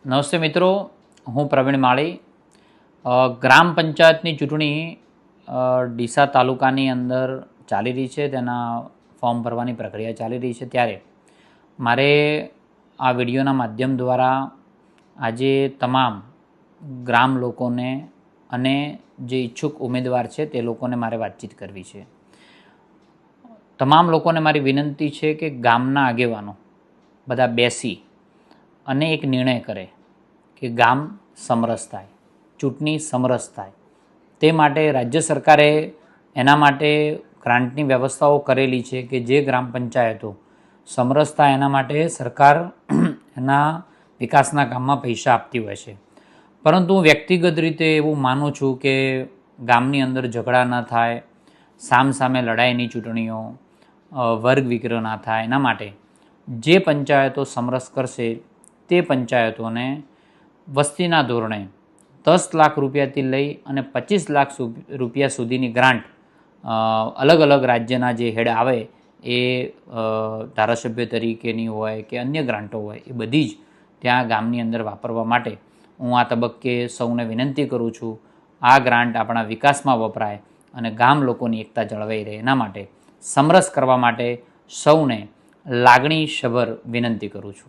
નમસ્તે મિત્રો, હું પ્રવીણ માળી. ગ્રામ પંચાયતની ચૂંટણી ડીસા તાલુકાની અંદર ચાલી રહી છે. તેના ફોર્મ ભરવાની પ્રક્રિયા ચાલી રહી છે. ત્યારે મારે આ વિડીયોના માધ્યમ દ્વારા આજે તમામ ગ્રામ લોકોને અને જે ઈચ્છુક ઉમેદવાર છે તે લોકોને મારે વાતચીત કરવી છે. તમામ લોકોને મારી વિનંતી છે કે ગામના આગેવાનો બધા બેસી અને એક નિર્ણય કરે કે ગામ સમરસ થાય, ચૂંટણી સમરસ થાય. તે માટે રાજ્ય સરકારે એના માટે ગ્રાન્ટની વ્યવસ્થાઓ કરેલી છે કે જે ગ્રામ પંચાયતો સમરસ થાય એના માટે સરકાર એના વિકાસના કામમાં પૈસા આપતી હોય છે. પરંતુ હું વ્યક્તિગત રીતે એવું માનું છું કે ગામની અંદર ઝઘડા ન થાય, સામસામે લડાઈની ચૂંટણીઓ, વર્ગ વિગ્રહ ના થાય, એના માટે જે પંચાયતો સમરસ કરશે તે પંચાયતોને વસ્તીના ધોરણે 10 લાખ રૂપિયાથી લઈ અને 25 લાખ રૂપિયા સુધીની ગ્રાન્ટ અલગ અલગ રાજ્યના જે હેડ આવે એ ધારાસભ્ય તરીકેની હોય કે અન્ય ગ્રાન્ટો હોય એ બધી જ ત્યાં ગામની અંદર વાપરવા માટે હું આ તબક્કે સૌને વિનંતી કરું છું. આ ગ્રાન્ટ આપણા વિકાસમાં વપરાય અને ગામ લોકોની એકતા જળવાઈ રહે એના માટે સમરસ કરવા માટે સૌને લાગણીસભર વિનંતી કરું છું.